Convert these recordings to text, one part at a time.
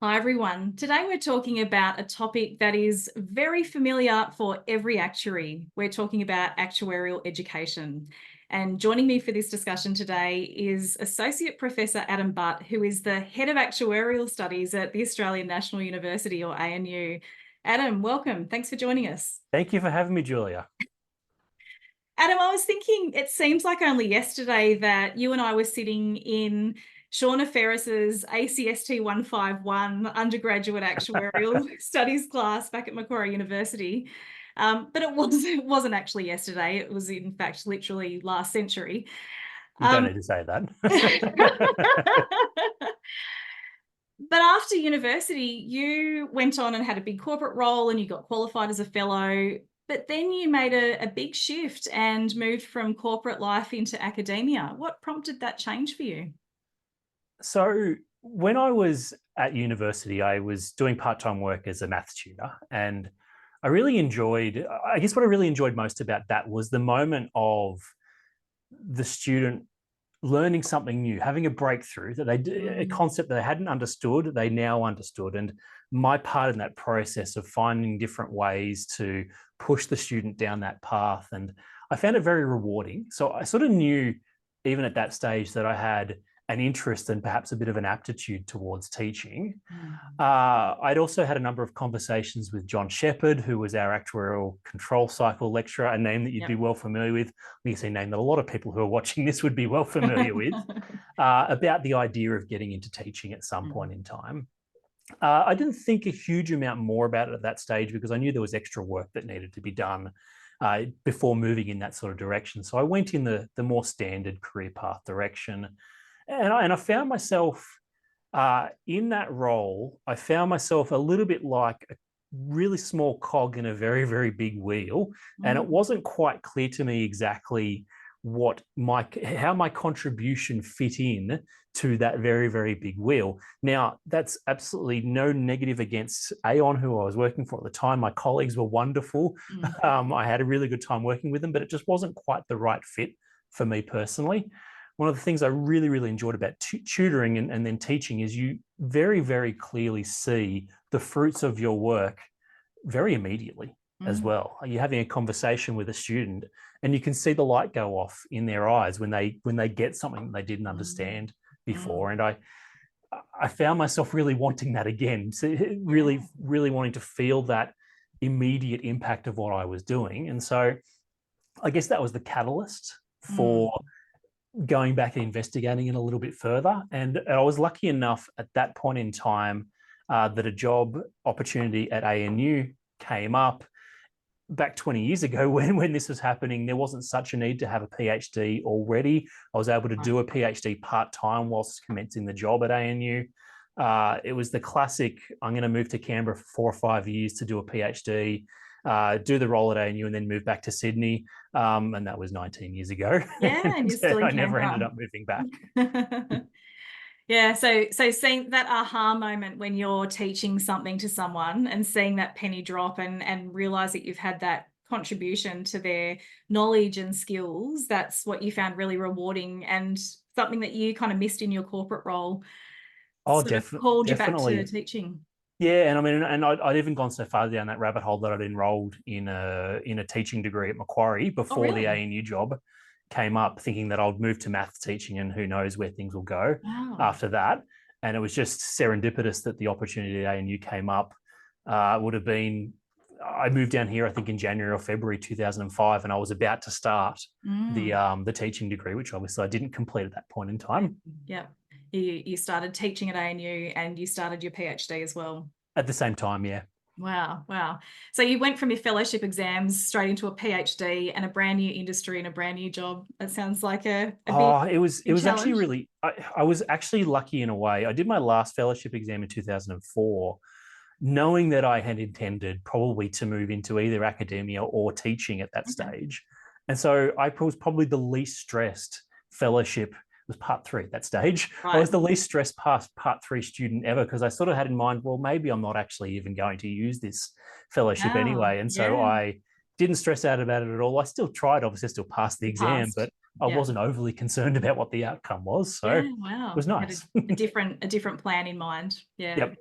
Hi everyone. Today we're talking about a topic that is very familiar for every actuary. We're talking about actuarial education. And joining me for this discussion today is Associate Professor Adam Butt, who is the Head of Actuarial Studies at the Australian National University, or ANU. Adam, welcome. Thanks for joining us. Thank you for having me, Julia. Adam, I was thinking, it seems like only yesterday that you and I were sitting in Shauna Ferris's ACST 151 undergraduate actuarial studies class back at Macquarie University. But it wasn't actually yesterday. It was, in fact, literally last century. You don't Um, need to say that. but after university, you went on and had a big corporate role and you got qualified as a fellow. But then you made a big shift and moved from corporate life into academia. What prompted that change for you? So when I was at university, I was doing part-time work as a maths tutor, and I guess what I really enjoyed most about that was the moment of the student learning something new, having a breakthrough that a concept that they hadn't understood, they now understood. And my part in that process of finding different ways to push the student down that path. And I found it very rewarding. So I sort of knew, even at that stage, that I had an interest and perhaps a bit of an aptitude towards teaching. I'd also had a number of conversations with John Shepherd, who was our actuarial control cycle lecturer, a name that you'd be well familiar with. I think it's a name that a lot of people who are watching this would be well familiar with, about the idea of getting into teaching at some point in time. I didn't think a huge amount more about it at that stage because I knew there was extra work that needed to be done before moving in that sort of direction. So I went in the more standard career path direction. And I found myself in that role, I found myself a little bit like a really small cog in a very, very big wheel. And it wasn't quite clear to me exactly how my contribution fit in to that very, very big wheel. Now, that's absolutely no negative against Aon, who I was working for at the time. My colleagues were wonderful. I had a really good time working with them, but it just wasn't quite the right fit for me personally. One of the things I really, really enjoyed about tutoring and then teaching is you very, very clearly see the fruits of your work very immediately as well. You're having a conversation with a student and you can see the light go off in their eyes when they get something they didn't understand before. And I found myself really wanting that again. So really, really wanting to feel that immediate impact of what I was doing. And so I guess that was the catalyst for going back and investigating it a little bit further. And I was lucky enough at that point in time that a job opportunity at ANU came up. Back 20 years ago, when this was happening, there wasn't such a need to have a PhD already. I was able to do a PhD part-time whilst commencing the job at ANU. It was the classic, I'm going to move to Canberra for 4 or 5 years to do a PhD, do the role at ANU and then move back to Sydney. And that was 19 years ago. Yeah, and you're still in I never ended Canberra. up moving back. Yeah, so seeing that aha moment when you're teaching something to someone and seeing that penny drop and realize that you've had that contribution to their knowledge and skills, that's what you found really rewarding and something that you kind of missed in your corporate role, Oh, sort of called you back to definitely. teaching. Yeah, and I mean, and I'd even gone so far down that rabbit hole that I'd enrolled in a teaching degree at Macquarie Oh, before the really? ANU job came up, thinking that I'd move to maths teaching and who knows where things will go Wow. after that. And it was just serendipitous that the opportunity at ANU came up. Would have been I moved down here, I think, in January or February 2005, and I was about to start the teaching degree, which obviously I didn't complete at that point in time. Yeah. You started teaching at ANU and you started your PhD as well. At the same time, yeah. Wow, wow. So you went from your fellowship exams straight into a PhD and a brand new industry and a brand new job. That sounds like a Oh, it big was actually challenge. really I was actually lucky in a way. I did my last fellowship exam in 2004, knowing that I had intended probably to move into either academia or teaching at that Okay. stage. And so I was probably the least stressed fellowship. It was part three at that stage. I Right. was the least stressed part three student ever because I sort of had in mind, well, maybe I'm not actually even going to use this fellowship Wow. anyway. And so Yeah. I didn't stress out about it at all. I still tried, obviously, still passed the You exam, passed. but I Yeah. wasn't overly concerned about what the outcome was. So Yeah. it Wow. was You had nice. a different plan in mind. Yeah. Yep.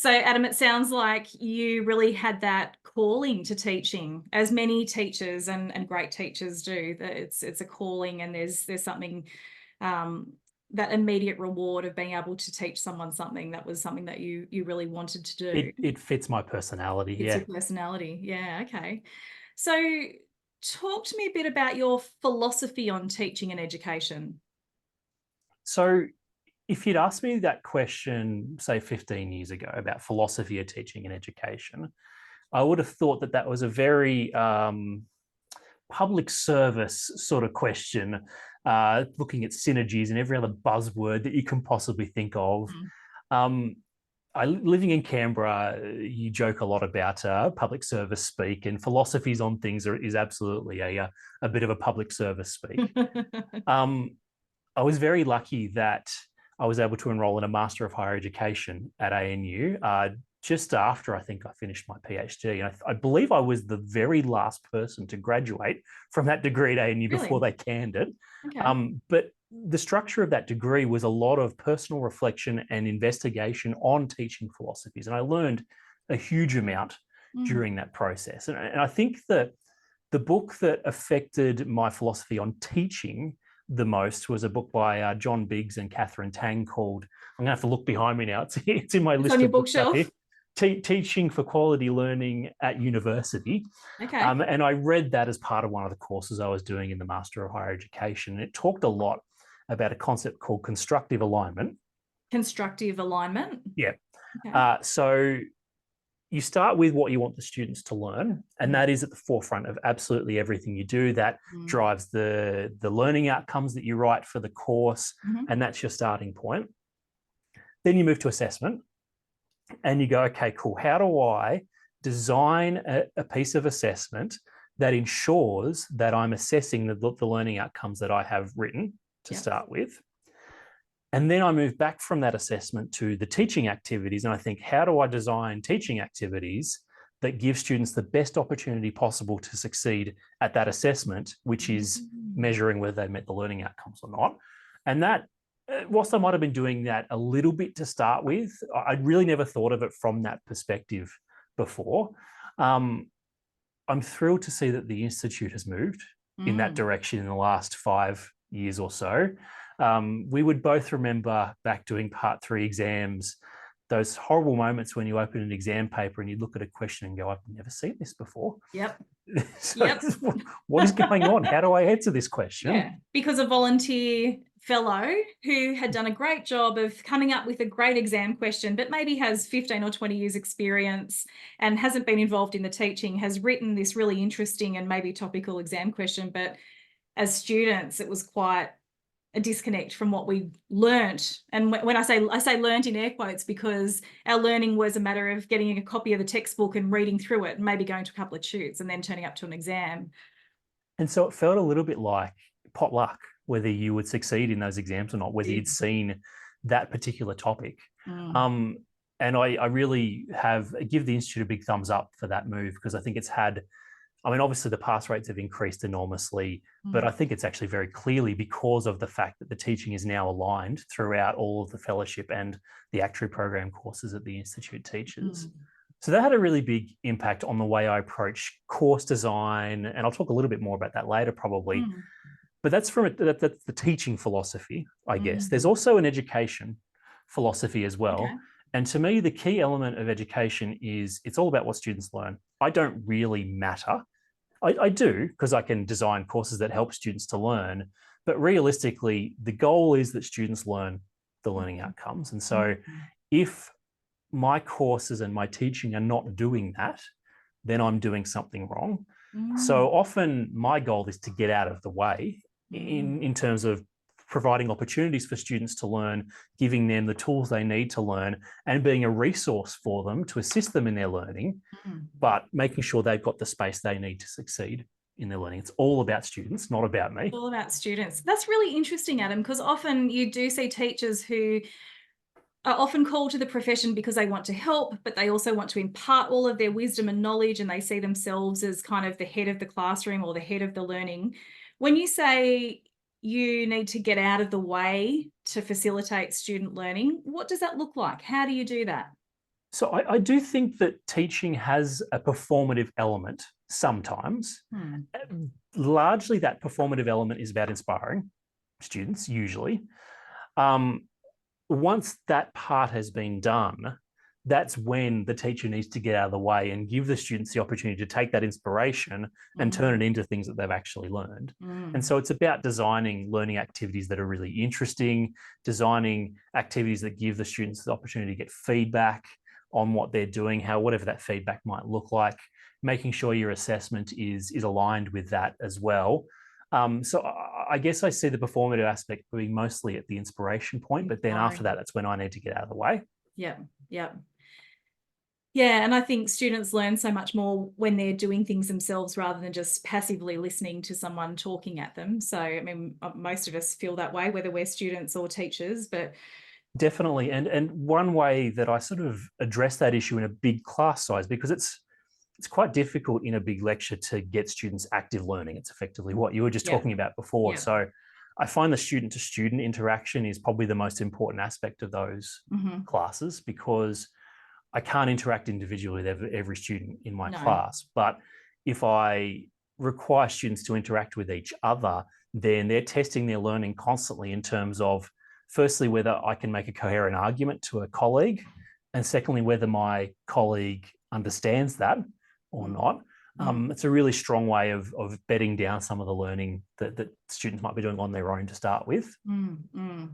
So, Adam, it sounds like you really had that calling to teaching, as many teachers and great teachers do. That it's a calling, and there's something, um, that immediate reward of being able to teach someone something that was something that you really wanted to do. It fits my personality. It's Yeah. your personality. Yeah. Okay. So, talk to me a bit about your philosophy on teaching and education. So if you'd asked me that question, say 15 years ago, about philosophy of teaching and education, I would have thought that that was a very public service sort of question, looking at synergies and every other buzzword that you can possibly think of. Mm. Um, living in Canberra, you joke a lot about public service speak, and philosophies on things is absolutely a bit of a public service speak. Um, I was very lucky that I was able to enroll in a Master of Higher Education at ANU just after I think I finished my PhD. And I believe I was the very last person to graduate from that degree at ANU before Really? they canned it. Okay. But the structure of that degree was a lot of personal reflection and investigation on teaching philosophies. And I learned a huge amount Mm. during that process. And I think that the book that affected my philosophy on teaching the most was a book by John Biggs and Catherine Tang called, I'm going to have to look behind me now, it's in my It's on list your of books up here, bookshelf. Teaching for Quality Learning at University. Okay. And I read that as part of one of the courses I was doing in the Master of Higher Education. And it talked a lot about a concept called constructive alignment. Constructive alignment. Yeah. Okay. So you start with what you want the students to learn, and Mm. that is at the forefront of absolutely everything you do. That Mm. drives the learning outcomes that you write for the course, Mhm. and that's your starting point. Then you move to assessment, and you go, okay, cool. How do I design a piece of assessment that ensures that I'm assessing the learning outcomes that I have written to Yep. start with? And then I move back from that assessment to the teaching activities. And I think, how do I design teaching activities that give students the best opportunity possible to succeed at that assessment, which is Mm. measuring whether they met the learning outcomes or not? And that, whilst I might have been doing that a little bit to start with, I'd really never thought of it from that perspective before. I'm thrilled to see that the Institute has moved in that Mm. direction in the last 5 years or so. We would both remember back doing part 3 exams, those horrible moments when you open an exam paper and you look at a question and go, I've never seen this before. Yep. So Yep. what is going on? How do I answer this question? Yeah, because a volunteer fellow who had done a great job of coming up with a great exam question, but maybe has 15 or 20 years experience and hasn't been involved in the teaching, has written this really interesting and maybe topical exam question. But as students, it was quite a disconnect from what we learnt. And when I say learnt in air quotes, because our learning was a matter of getting a copy of the textbook and reading through it and maybe going to a couple of tutes and then turning up to an exam. And so it felt a little bit like pot luck, whether you would succeed in those exams or not, whether you'd seen that particular topic. Mm. Um, and I really give the Institute a big thumbs up for that move, because I think it's had, I mean, obviously the pass rates have increased enormously, but Mm. I think it's actually very clearly because of the fact that the teaching is now aligned throughout all of the fellowship and the actuary program courses that the Institute teaches. Mm. So that had a really big impact on the way I approach course design. And I'll talk a little bit more about that later, probably. Mm. But that's that's the teaching philosophy, I guess. There's Mm. also an education philosophy as Okay. well. And to me, the key element of education is it's all about what students learn. I don't really matter. I do, because I can design courses that help students to learn. But realistically, the goal is that students learn the learning outcomes. And so Mm. if my courses and my teaching are not doing that, then I'm doing something wrong. Mm. So often my goal is to get out of the way Mm. in terms of providing opportunities for students to learn, giving them the tools they need to learn, and being a resource for them to assist them in their learning, Mm. but making sure they've got the space they need to succeed in their learning. It's all about students, not about me. All about students. That's really interesting, Adam, because often you do see teachers who are often called to the profession because they want to help, but they also want to impart all of their wisdom and knowledge, and they see themselves as kind of the head of the classroom or the head of the learning. When you say you need to get out of the way to facilitate student learning, what does that look like? How do you do that? So I do think that teaching has a performative element sometimes. Hmm. Largely, that performative element is about inspiring students, usually. Um, Once that part has been done, that's when the teacher needs to get out of the way and give the students the opportunity to take that inspiration and turn Mm. it into things that they've actually learned. And Mm. so it's about designing learning activities that are really interesting, designing activities that give the students the opportunity to get feedback on what they're doing, how whatever that feedback might look like, making sure your assessment is aligned with that as well. So I guess I see the performative aspect being mostly at the inspiration point, but then after Inspiring. that, that's when I need to get out of the way. Yeah. Yeah. Yeah, and I think students learn so much more when they're doing things themselves rather than just passively listening to someone talking at them. So, I mean, most of us feel that way, whether we're students or teachers, but Definitely. And one way that I sort of address that issue in a big class size, because it's quite difficult in a big lecture to get students active learning. It's effectively what you were just yeah, talking about before. yeah. So I find the student to student interaction is probably the most important aspect of those Hmm. classes, because I can't interact individually with every student in my No. class. But if I require students to interact with each other, then they're testing their learning constantly in terms of, firstly, whether I can make a coherent argument to a colleague, and secondly, whether my colleague understands that or Mm. not. Mm. It's a really strong way of bedding down some of the learning that students might be doing on their own to start with. Mm. Mm.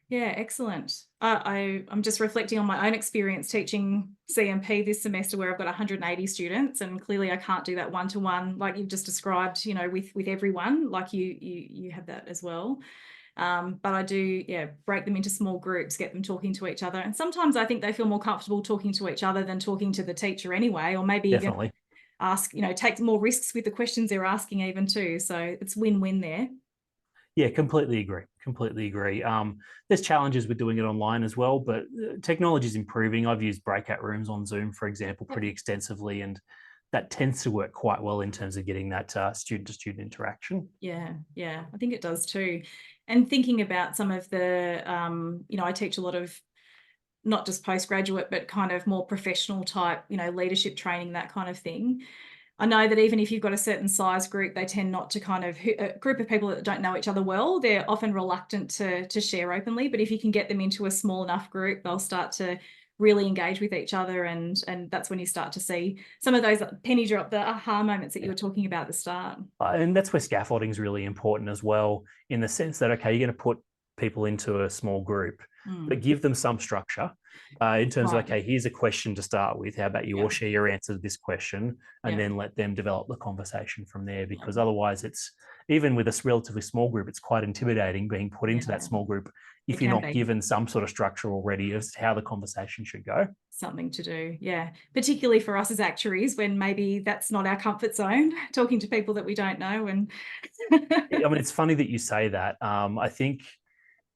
Yeah, excellent. I'm just reflecting on my own experience teaching CMP this semester, where I've got 180 students, and clearly I can't do that one-to-one like you've just described, with everyone, like you have that as well. But I do, yeah, break them into small groups, get them talking to each other, and sometimes I think they feel more comfortable talking to each other than talking to the teacher anyway, or maybe even Definitely. take more risks with the questions they're asking even too. So it's win-win there. Yeah, completely agree. Completely agree. There's challenges with doing it online as well, but technology is improving. I've used breakout rooms on Zoom, for example, Yep. pretty extensively, and that tends to work quite well in terms of getting that student to student interaction. Yeah, yeah, I think it does too. And thinking about some of the, I teach a lot of not just postgraduate, but kind of more professional type, leadership training, that kind of thing. I know that even if you've got a certain size group, they tend not to a group of people that don't know each other well, they're often reluctant to share openly. But if you can get them into a small enough group, they'll start to really engage with each other. And that's when you start to see some of those penny drop, the aha moments that you Yeah. were talking about at the start. And that's where scaffolding is really important as well, in the sense that, okay, you're going to put people into a small group, but Mm. give them some structure in terms of, Right. okay, here's a question to start with. How about you Yeah. all share your answer to this question, and Yeah. then let them develop the conversation from there? Yeah. Because otherwise, it's, even with a relatively small group, it's quite intimidating being put into that Yeah. small group It if you're can not be given some sort of structure already as to how the conversation should go. something to do. Yeah. Particularly for us as actuaries, when maybe that's not our comfort zone, talking to people that we don't know. And I mean, it's funny that you say that. I think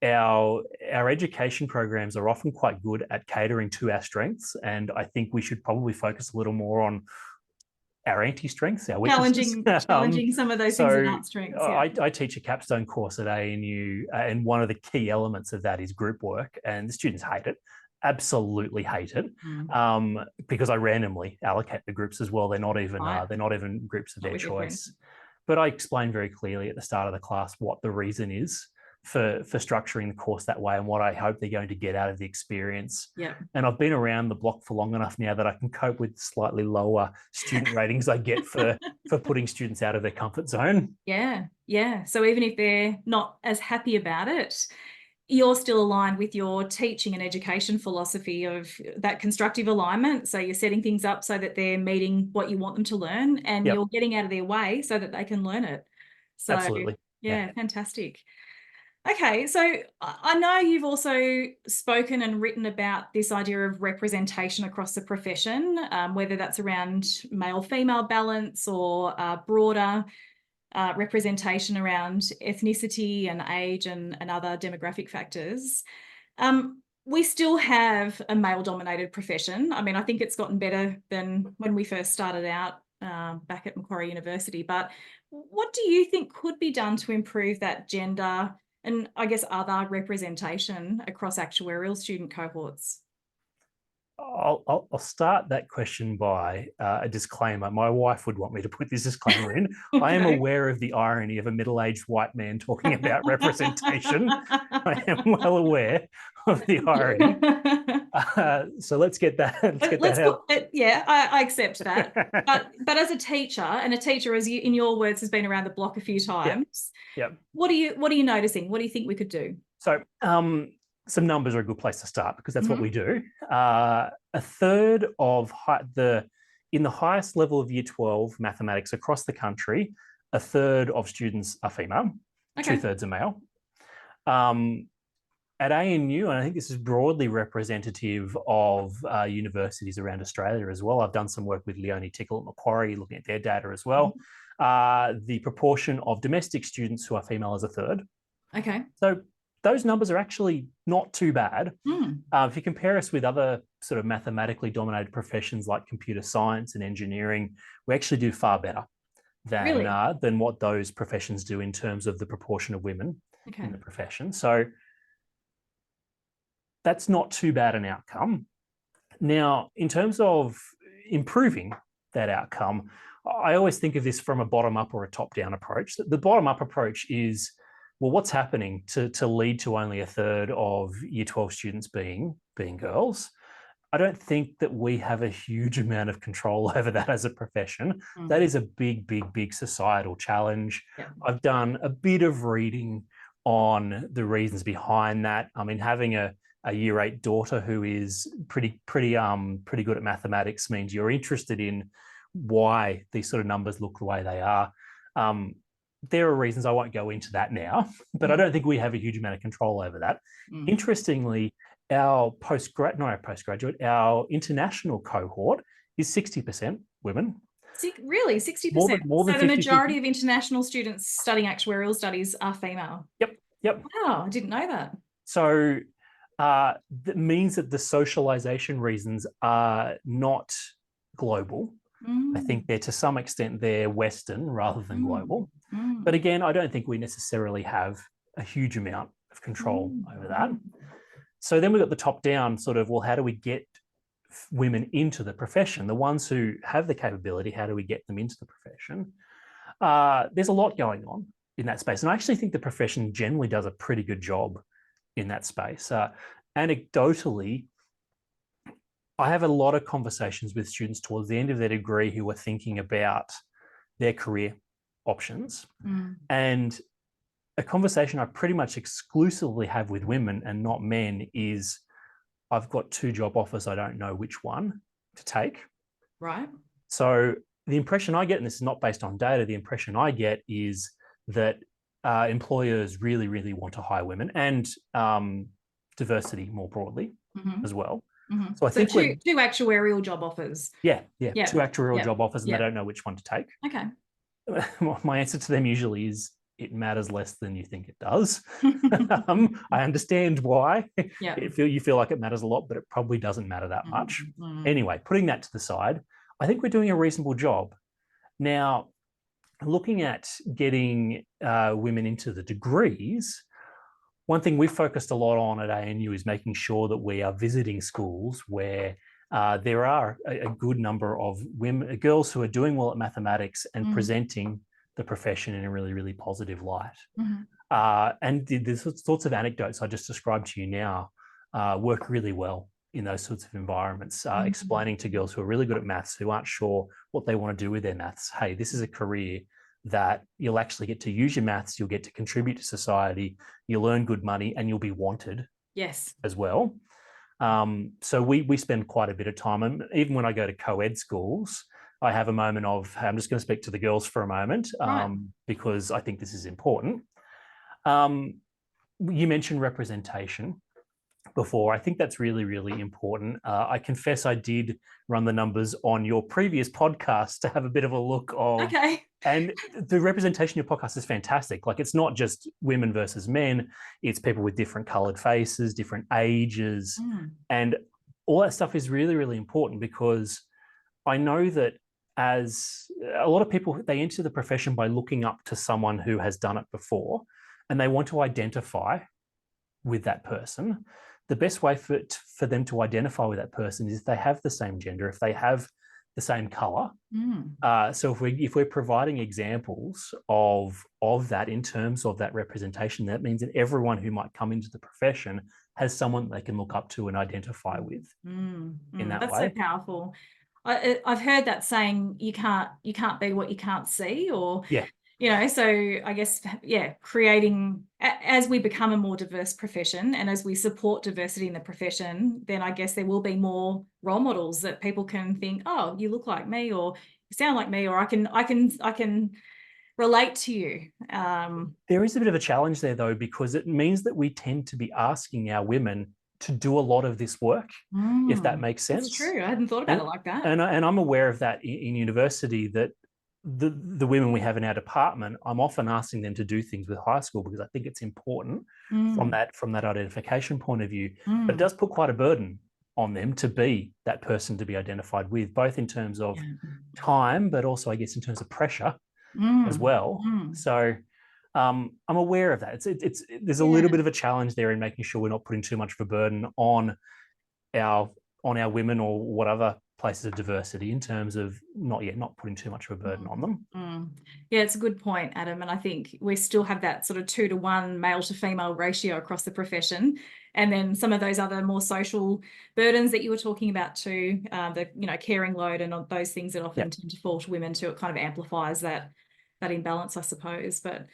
our education programs are often quite good at catering to our strengths, and I think we should probably focus a little more on our anti-strengths, our weaknesses. challenging some of those things that So aren't strengths. Yeah. I teach a capstone course at ANU, and one of the key elements of that is group work, and the students hate it, absolutely hate it, Mm. because I randomly allocate the groups as well. Right. They're not even groups of Not their with your friends. choice, but I explain very clearly at the start of the class what the reason is for structuring the course that way and what I hope they're going to get out of the experience. Yeah. And I've been around the block for long enough now that I can cope with slightly lower student ratings I get for putting students out of their comfort zone. Yeah. Yeah. So even if they're not as happy about it, you're still aligned with your teaching and education philosophy of that constructive alignment. So you're setting things up so that they're meeting what you want them to learn, and Yep, you're getting out of their way so that they can learn it. So absolutely. Yeah. yeah, fantastic. Okay, so I know you've also spoken and written about this idea of representation across the profession, whether that's around male-female balance or broader representation around ethnicity and age and other demographic factors. We still have a male-dominated profession. I mean, I think it's gotten better than when we first started out back at Macquarie University. But what do you think could be done to improve that gender and I guess other representation across actuarial student cohorts? I'll start that question by a disclaimer. My wife would want me to put this disclaimer in. I am Okay. aware of the irony of a middle-aged white man talking about representation. I am well aware of the irony. So let's get that. Let's out. put it, yeah, I accept that. But as a teacher, and a teacher, as you, in your words, has been around the block a few times. Yeah. What are you noticing? What do you think we could do? So some numbers are a good place to start because that's what we do. A third of in the highest level of Year 12 mathematics across the country, a third of students are female, Okay. 2/3 are male. At ANU, and I think this is broadly representative of universities around Australia as well. I've done some work with Leonie Tickle at Macquarie, looking at their data as well. The proportion of domestic students who are female is a third. Okay. So those numbers are actually not too bad. Mm. If you compare us with other sort of mathematically dominated professions like computer science and engineering, we actually do far better than what those professions do in terms of the proportion of women in the profession. So that's not too bad an outcome. Now, in terms of improving that outcome, I always think of this from a bottom-up or a top-down approach. The bottom-up approach is, well, what's happening to lead to only a third of Year 12 students being girls? I don't think that we have a huge amount of control over that as a profession. That is a big, big, big societal challenge. Yeah. I've done a bit of reading on the reasons behind that. I mean, having a Year 8 daughter who is pretty good at mathematics means you're interested in why these sort of numbers look the way they are. There are reasons, I won't go into that now, but I don't think we have a huge amount of control over that. Interestingly, our our international cohort is 60% women. Really, 60%. More than so the majority of international students studying actuarial studies are female. Yep. Wow, I didn't know that. So that means that the socialization reasons are not global. I think to some extent they're Western rather than global. But again, I don't think we necessarily have a huge amount of control over that. So then we've got the top down sort of, well, how do we get women into the profession? The ones who have the capability, how do we get them into the profession? There's a lot going on in that space. And I actually think the profession generally does a pretty good job in that space. Anecdotally, I have a lot of conversations with students towards the end of their degree who are thinking about their career options. And a conversation I pretty much exclusively have with women and not men is, I've got 2 job offers, I don't know which one to take. Right. So the impression I get, and this is not based on data, the impression I get is that employers really, really want to hire women and diversity more broadly as well. So I think two actuarial job offers. Yeah. 2 actuarial job offers, and they don't know which one to take. Okay. My answer to them usually is, it matters less than you think it does. I understand why. You feel like it matters a lot, but it probably doesn't matter that much. Anyway, putting that to the side, I think we're doing a reasonable job. Now, looking at getting women into the degrees, one thing we've focused a lot on at ANU is making sure that we are visiting schools where there are a good number of girls who are doing well at mathematics and presenting the profession in a really, really positive light. And the sorts of anecdotes I just described to you now work really well in those sorts of environments, explaining to girls who are really good at maths, who aren't sure what they want to do with their maths, hey, this is a career that you'll actually get to use your maths, you'll get to contribute to society, you'll earn good money, and you'll be wanted as well. So we spend quite a bit of time, and even when I go to co-ed schools, I have a moment of, hey, I'm just going to speak to the girls for a moment, because I think this is important. You mentioned representation before. I think that's really, really important. I confess I did run the numbers on your previous podcast to have a bit of a look of, and the representation of your podcast is fantastic. Like, it's not just women versus men, it's people with different colored faces, different ages, and all that stuff is really, really important, because I know that as a lot of people, they enter the profession by looking up to someone who has done it before, and they want to identify with that person. the best way for them to identify with that person is if they have the same gender, if they have the same color. So if we're providing examples of that in terms of that representation, that means that everyone who might come into the profession has someone they can look up to and identify with in that That's way. so powerful. I've heard that saying, you can't be what you can't see, or yeah. So I guess, creating, as we become a more diverse profession and as we support diversity in the profession, then I guess there will be more role models that people can think, oh, you look like me, or you sound like me, or I can relate to you. There is a bit of a challenge there, though, because it means that we tend to be asking our women to do a lot of this work, if that makes sense. That's true. I hadn't thought about it like that. And I'm aware of that in university, that the women we have in our department, I'm often asking them to do things with high school because I think it's important from that identification point of view. But it does put quite a burden on them to be that person to be identified with, both in terms of time, but also, I guess, in terms of pressure as well. So I'm aware of that. There's a little bit of a challenge there in making sure we're not putting too much of a burden on our women or what other places of diversity, in terms of not putting too much of a burden on them. Yeah, it's a good point, Adam. And I think we still have that sort of 2-to-1 male to female ratio across the profession. And then some of those other more social burdens that you were talking about too, the caring load and those things that often tend to fall to women too. It kind of amplifies that imbalance, I suppose. But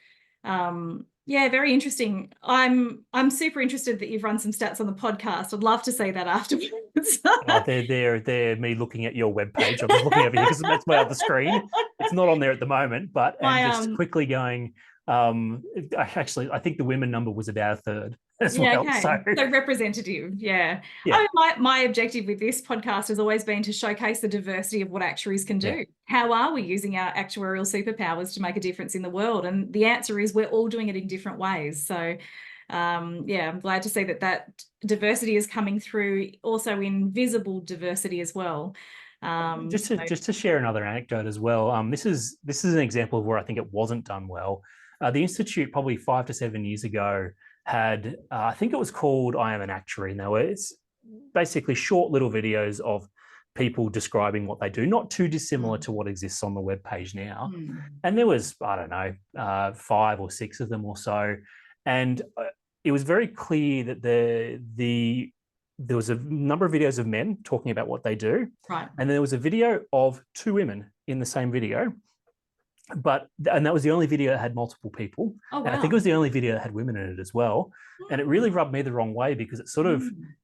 very interesting. I'm super interested that you've run some stats on the podcast. I'd love to see that afterwards. They're me looking at your webpage. I'm just looking over here because that's my other screen. It's not on there at the moment, but just quickly going. Actually, I think the women number was about a third as well. Okay. So representative, I mean, my objective with this podcast has always been to showcase the diversity of what actuaries can do. How are we using our actuarial superpowers to make a difference in the world? And the answer is we're all doing it in different ways. So I'm glad to see that diversity is coming through, also in visible diversity as well. Just to share another anecdote as well. This is an example of where I think it wasn't done well. The Institute, probably 5 to 7 years ago, had I think it was called I Am an Actuary. Now it's basically short little videos of people describing what they do, not too dissimilar to what exists on the webpage now. And there was, I don't know, 5 or 6 of them or so. And it was very clear that there was a number of videos of men talking about what they do. Right. And there was a video of 2 women in the same video. And that was the only video that had multiple people. Oh, wow. And I think it was the only video that had women in it as well. And it really rubbed me the wrong way, because it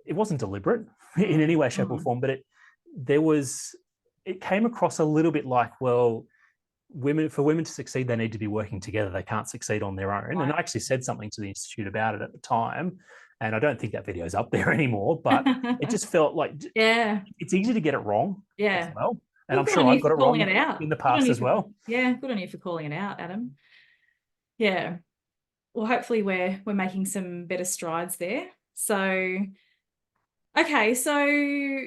it wasn't deliberate in any way, shape or form, but it came across a little bit like, well, for women to succeed, they need to be working together. They can't succeed on their own. Right. And I actually said something to the Institute about it at the time. And I don't think that video is up there anymore, but it just felt like it's easy to get it wrong as well. And I'm sure I've got it wrong in the past as well. Yeah, good on you for calling it out, Adam. Yeah. Well, hopefully we're making some better strides there. So, okay, so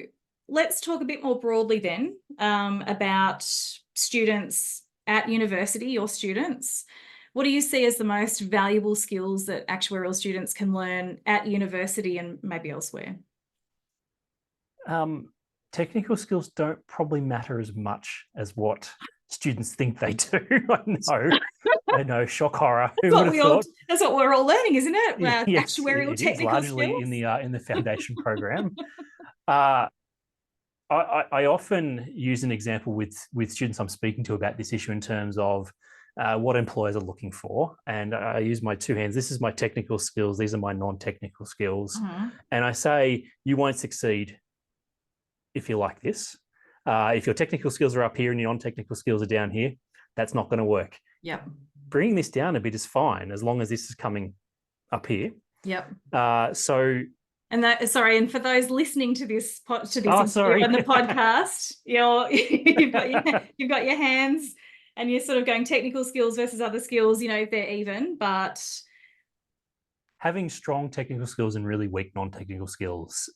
let's talk a bit more broadly then about students at university, or students. What do you see as the most valuable skills that actuarial students can learn at university and maybe elsewhere? Technical skills don't probably matter as much as what students think they do. I know, shock horror. Who would have thought? That's what we're all learning, isn't it? Yes, actuarial it technical is largely skills in the foundation program. I often use an example with students I'm speaking to about this issue in terms of what employers are looking for. And I use my 2 hands. This is my technical skills. These are my non-technical skills. And I say, you won't succeed if you're like this. If your technical skills are up here and your non-technical skills are down here, that's not going to work. Yep. Bringing this down a bit is fine, as long as this is coming up here. Yep. And for those listening to this on the podcast, you've got your hands, and you're sort of going technical skills versus other skills. If they're even, but having strong technical skills and really weak non-technical skills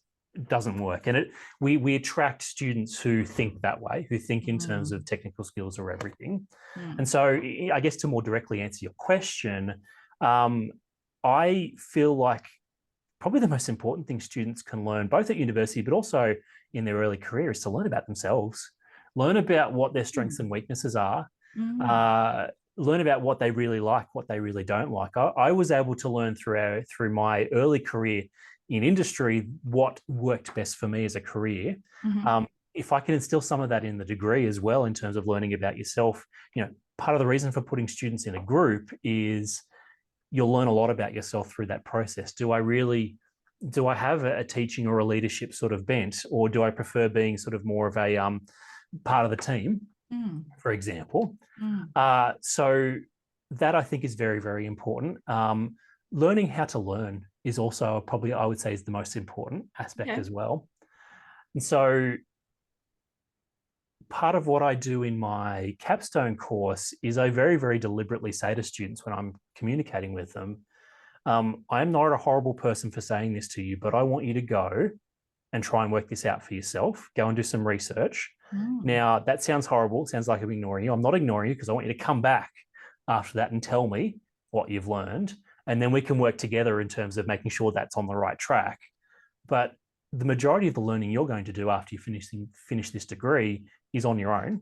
doesn't work. And we attract students who think that way, who think in terms of technical skills are everything. And so I guess to more directly answer your question, I feel like probably the most important thing students can learn, both at university, but also in their early career, is to learn about themselves, learn about what their strengths and weaknesses are, Mm. learn about what they really like, what they really don't like. I was able to learn through my early career in industry what worked best for me as a career. Mm-hmm. If I can instill some of that in the degree as well, in terms of learning about yourself, part of the reason for putting students in a group is you'll learn a lot about yourself through that process. Do I have a teaching or a leadership sort of bent, or do I prefer being sort of more of a part of the team, Mm. for example? Mm. So that, I think, is very, very important. Learning how to learn is also probably, I would say, is the most important aspect Okay. as well. And so part of what I do in my capstone course is I very, very deliberately say to students when I'm communicating with them, I'm not a horrible person for saying this to you, but I want you to go and try and work this out for yourself. Go and do some research. Mm. Now, that sounds horrible. It sounds like I'm ignoring you. I'm not ignoring you, because I want you to come back after that and tell me what you've learned. And then we can work together in terms of making sure that's on the right track. But the majority of the learning you're going to do after you finish this degree is on your own.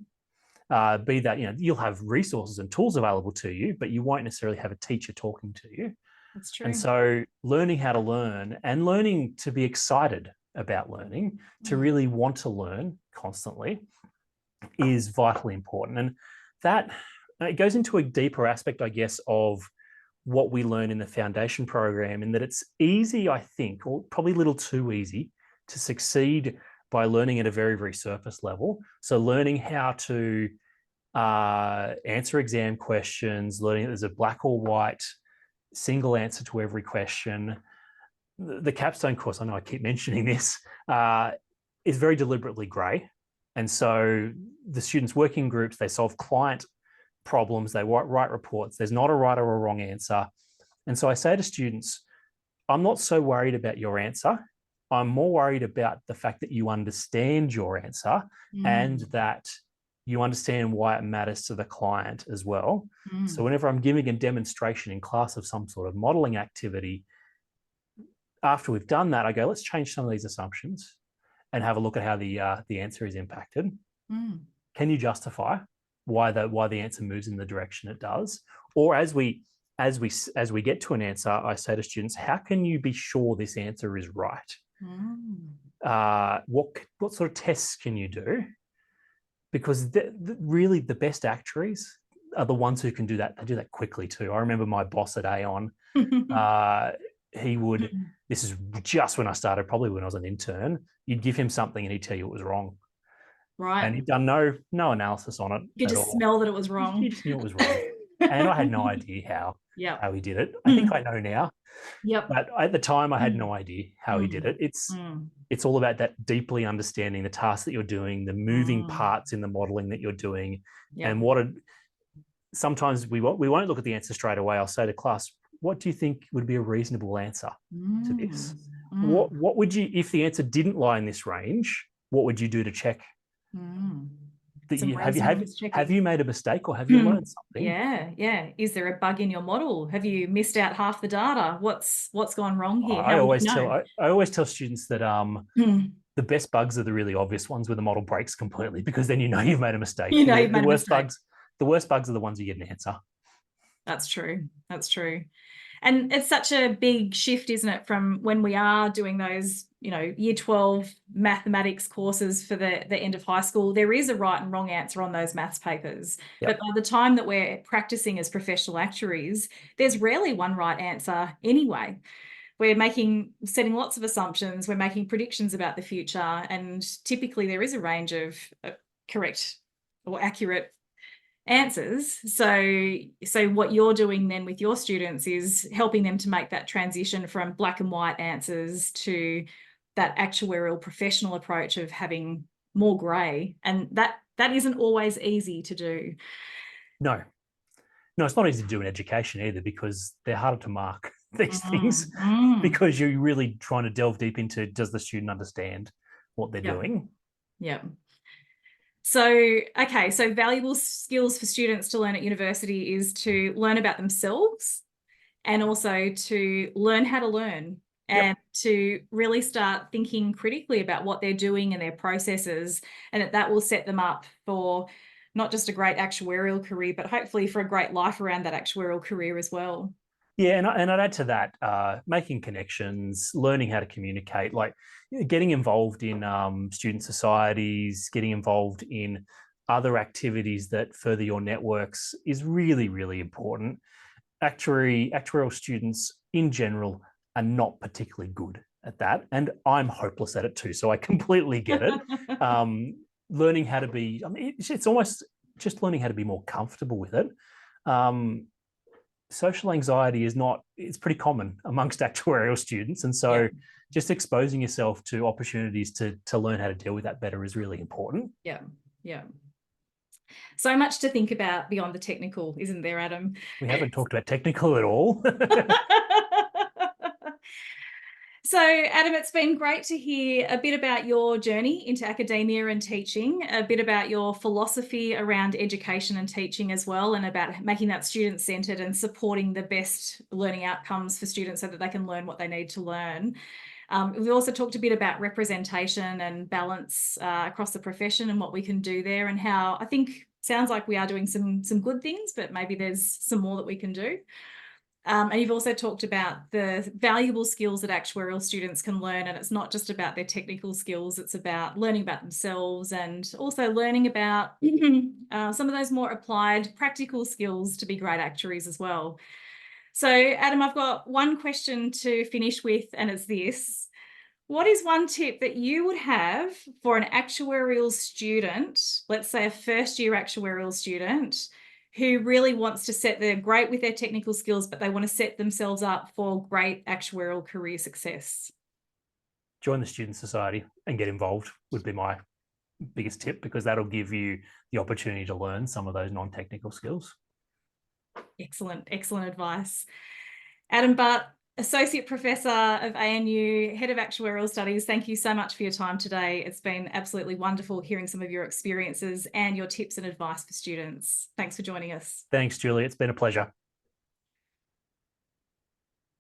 Be that, you'll have resources and tools available to you, but you won't necessarily have a teacher talking to you. That's And true. so learning how to learn, and learning to be excited about learning, to Mm. really want to learn constantly, is vitally important. And that it goes into a deeper aspect, I guess, of what we learn in the foundation program, in that it's easy, I think, or probably a little too easy, to succeed by learning at a very, very surface level. So learning how to answer exam questions, learning that there's a black or white single answer to every question. The capstone course, I know I keep mentioning this, is very deliberately grey. And so the students work in groups, they solve client problems, they write reports. There's not a right or a wrong answer. And so I say to students, I'm not so worried about your answer. I'm more worried about the fact that you understand your answer, and Mm. that you understand why it matters to the client as well. So Mm. whenever I'm giving a demonstration in class of some sort of modeling activity, after we've done that, I go, let's change some of these assumptions and have a look at how the answer is impacted. Mm. Can you justify why the answer moves in the direction it does? Or as we get to an answer, I say to students, how can you be sure this answer is right? Mm. What sort of tests can you do? Because really the best actuaries are the ones who can do that. They do that quickly too. I remember my boss at Aon. He would. Mm. This is just when I started, probably when I was an intern. You'd give him something and he'd tell you it was wrong, Right. and he'd done no analysis on it You could at just all. smell that it was He wrong. just knew it was wrong, and I had no idea Yep. how he did it. I think Mm. I know now, Yep. but at the time I had Mm. no idea how he did Mm. it. Mm. It's all about that deeply understanding the task that you're doing, the moving Mm. parts in the modeling that you're doing, Yep. and sometimes we won't look at the answer straight away. I'll say to class, what do you think would be a reasonable answer to this? Mm. Mm. What would you, if the answer didn't lie in this range, what would you do to check Mm. that Some you have reasonableness have checking. you made a mistake, or have you Hmm. learned something? Yeah, yeah. Is there a bug in your model? Have you missed out half the data? What's gone wrong here? I How would you always tell know? I always tell students that Hmm. the best bugs are the really obvious ones where the model breaks completely, because then you know you've made a mistake. You know The, you've the made a worst mistake. bugs the worst bugs are the ones you get an answer. That's true. That's true. And it's such a big shift, isn't it, from when we are doing those, year 12 mathematics courses for the end of high school. There is a right and wrong answer on those maths papers. But Yep. by the time that we're practicing as professional actuaries, there's rarely one right answer anyway. We're setting lots of assumptions, we're making predictions about the future, and typically there is a range of correct or accurate answers. So what you're doing then with your students is helping them to make that transition from black and white answers to that actuarial professional approach of having more grey, and that isn't always easy to do. No, it's not easy to do in education either, because they're harder to mark these things, Mm, mm. because you're really trying to delve deep into, does the student understand what they're Yep. doing? Yep. So valuable skills for students to learn at university is to learn about themselves, and also to learn how to learn, and to really start thinking critically about what they're doing and their processes, and that will set them up for not just a great actuarial career, but hopefully for a great life around that actuarial career as well. Yeah, and I'd add to that, making connections, learning how to communicate, like getting involved in student societies, getting involved in other activities that further your networks is really, really important. Actuarial students in general are not particularly good at that, and I'm hopeless at it too. So I completely get it. Learning how to be, I mean, it's almost just learning how to be more comfortable with it. Social anxiety it's pretty common amongst actuarial students. And so just exposing yourself to opportunities to learn how to deal with that better is really important. Yeah, yeah. So much to think about beyond the technical, isn't there, Adam? We haven't talked about technical at all. So, Adam, it's been great to hear a bit about your journey into academia and teaching, a bit about your philosophy around education and teaching as well, and about making that student-centred and supporting the best learning outcomes for students so that they can learn what they need to learn. We've also talked a bit about representation and balance across the profession and what we can do there, and how I think sounds like we are doing some good things, but maybe there's some more that we can do. And you've also talked about the valuable skills that actuarial students can learn, and it's not just about their technical skills, it's about learning about themselves and also learning about some of those more applied practical skills to be great actuaries as well. So, Adam, I've got one question to finish with, and it's this. What is one tip that you would have for an actuarial student, let's say a first-year actuarial student, who really wants to they're great with their technical skills, but they want to set themselves up for great actuarial career success? Join the student society and get involved would be my biggest tip, because that'll give you the opportunity to learn some of those non-technical skills. Excellent, excellent advice. Adam Butt, Associate Professor of ANU, Head of Actuarial Studies, thank you so much for your time today. It's been absolutely wonderful hearing some of your experiences and your tips and advice for students. Thanks for joining us. Thanks, Julie. It's been a pleasure.